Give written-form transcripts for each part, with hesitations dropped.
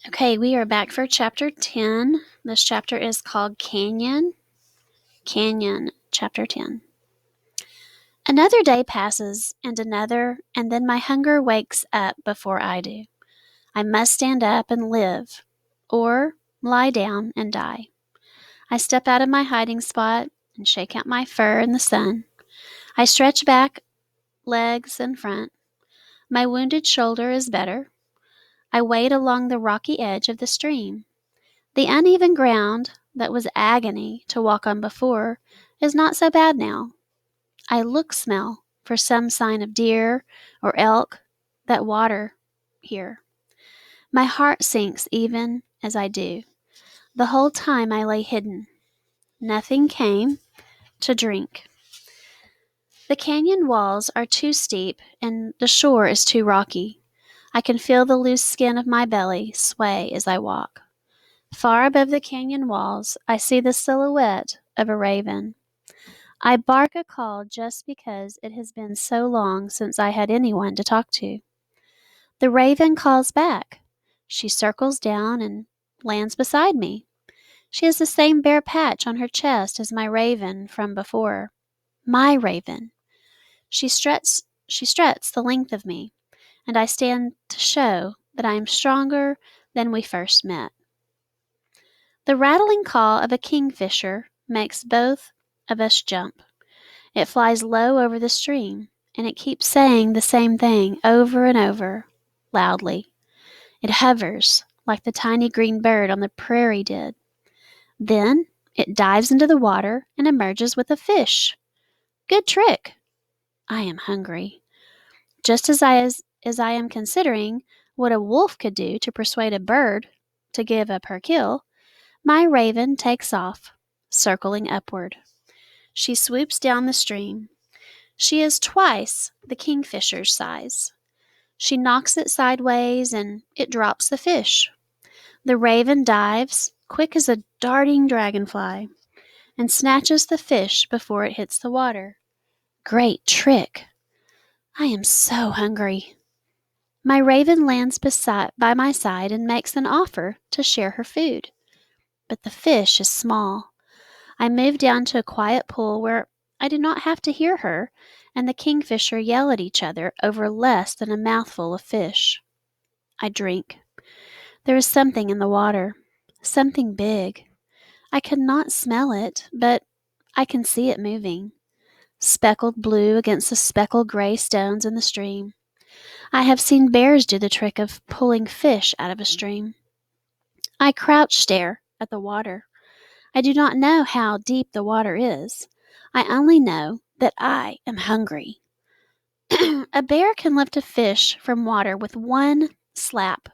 Okay, we are back for chapter 10. This chapter is called Canyon. Canyon, chapter 10. Another day passes, and another, and then my hunger wakes up before I do. I must stand up and live, or lie down and die. I step out of my hiding spot and shake out my fur in the sun. I stretch back, legs and front. My wounded shoulder is better. I wade along the rocky edge of the stream. The uneven ground that was agony to walk on before is not so bad now. I smell for some sign of deer or elk that water here. My heart sinks even as I do. The whole time I lay hidden. Nothing came to drink. The canyon walls are too steep and the shore is too rocky. I can feel the loose skin of my belly sway as I walk. Far above the canyon walls, I see the silhouette of a raven. I bark a call just because it has been so long since I had anyone to talk to. The raven calls back. She circles down and lands beside me. She has the same bare patch on her chest as my raven from before. My raven. She struts the length of me, and I stand to show that I am stronger than we first met. The rattling call of a kingfisher makes both of us jump. It flies low over the stream, and it keeps saying the same thing over and over, loudly. It hovers, like the tiny green bird on the prairie did. Then it dives into the water and emerges with a fish. Good trick! I am hungry. Just as I am considering what a wolf could do to persuade a bird to give up her kill, my raven takes off, circling upward. She swoops down the stream. She is twice the kingfisher's size. She knocks it sideways and it drops the fish. The raven dives, quick as a darting dragonfly, and snatches the fish before it hits the water. Great trick! I am so hungry. My raven lands by my side and makes an offer to share her food. But the fish is small. I move down to a quiet pool where I do not have to hear her and the kingfisher yell at each other over less than a mouthful of fish. I drink. There is something in the water, something big. I cannot smell it, but I can see it moving, speckled blue against the speckled gray stones in the stream. I have seen bears do the trick of pulling fish out of a stream. I crouch stare at the water. I do not know how deep the water is. I only know that I am hungry. A bear can lift a fish from water with one slap.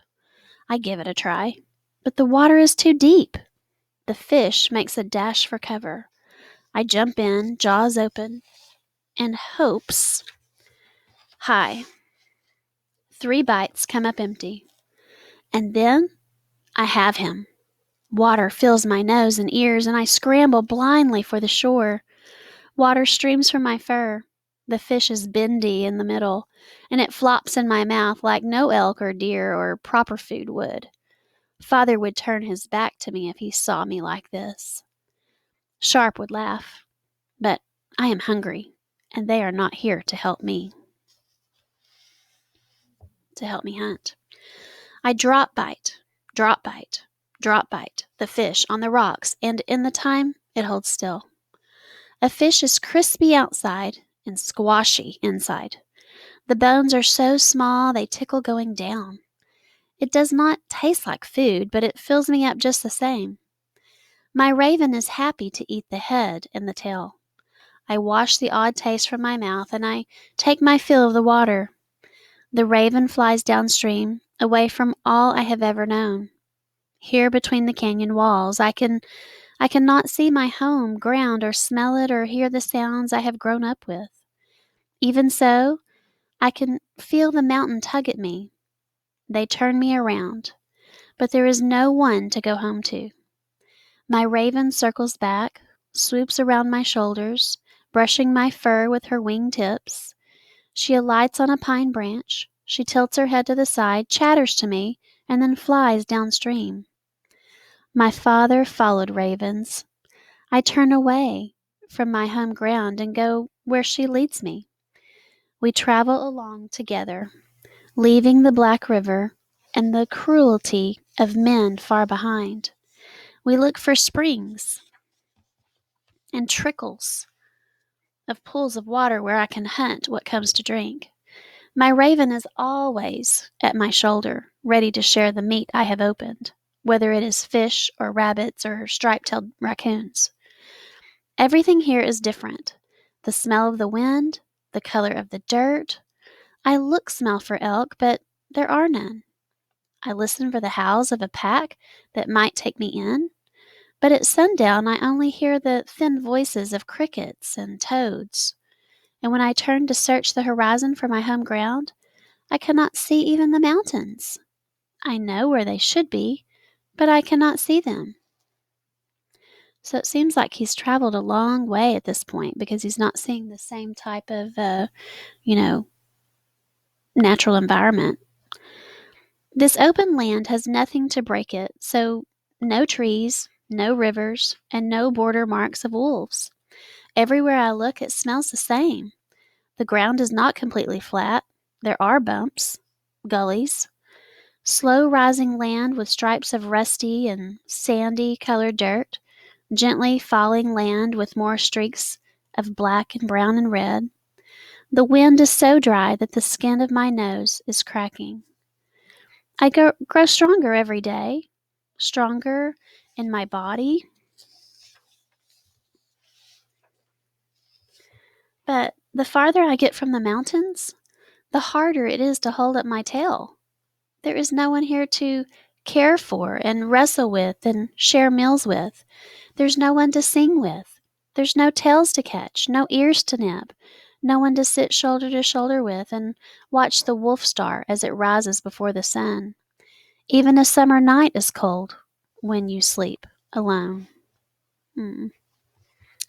I give it a try, but the water is too deep. The fish makes a dash for cover. I jump in, jaws open, and hopes high. 3 bites come up empty. And then I have him. Water fills my nose and ears, and I scramble blindly for the shore. Water streams from my fur. The fish is bendy in the middle, and it flops in my mouth like no elk or deer or proper food would. Father would turn his back to me if he saw me like this. Sharp would laugh, but I am hungry, and they are not here to help me hunt. I drop bite, drop bite, drop bite the fish on the rocks, and in the time it holds still. A fish is crispy outside and squashy inside. The bones are so small they tickle going down. It does not taste like food, but it fills me up just the same. My raven is happy to eat the head and the tail. I wash the odd taste from my mouth, and I take my fill of the water. The raven flies downstream, away from all I have ever known. Here between the canyon walls, I cannot see my home ground or smell it or hear the sounds I have grown up with. Even so, I can feel the mountain tug at me. They turn me around, but there is no one to go home to. My raven circles back, swoops around my shoulders, brushing my fur with her wing tips. She alights on a pine branch. She tilts her head to the side, chatters to me, and then flies downstream. My father followed ravens. I turn away from my home ground and go where she leads me. We travel along together, leaving the black river and the cruelty of men far behind. We look for springs and trickles of pools of water where I can hunt what comes to drink. My raven is always at my shoulder, ready to share the meat I have opened, whether it is fish or rabbits or striped-tailed raccoons. Everything here is different. The smell of the wind, the color of the dirt. I smell for elk, but there are none. I listen for the howls of a pack that might take me in, but at sundown I only hear the thin voices of crickets and toads. And when I turn to search the horizon for my home ground, I cannot see even the mountains. I know where they should be, but I cannot see them. So it seems like he's traveled a long way at this point because he's not seeing the same type of, natural environment. This open land has nothing to break it, so no trees, no rivers, and no border marks of wolves. Everywhere I look, it smells the same. The ground is not completely flat. There are bumps, gullies, slow rising land with stripes of rusty and sandy colored dirt, gently falling land with more streaks of black and brown and red. The wind is so dry that the skin of my nose is cracking. I grow stronger every day, stronger in my body. But the farther I get from the mountains, the harder it is to hold up my tail. There is no one here to care for and wrestle with and share meals with. There's no one to sing with. There's no tails to catch, no ears to nip, no one to sit shoulder to shoulder with and watch the wolf star as it rises before the sun. Even a summer night is cold when you sleep alone.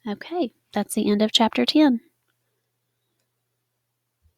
Okay, that's the end of chapter 10.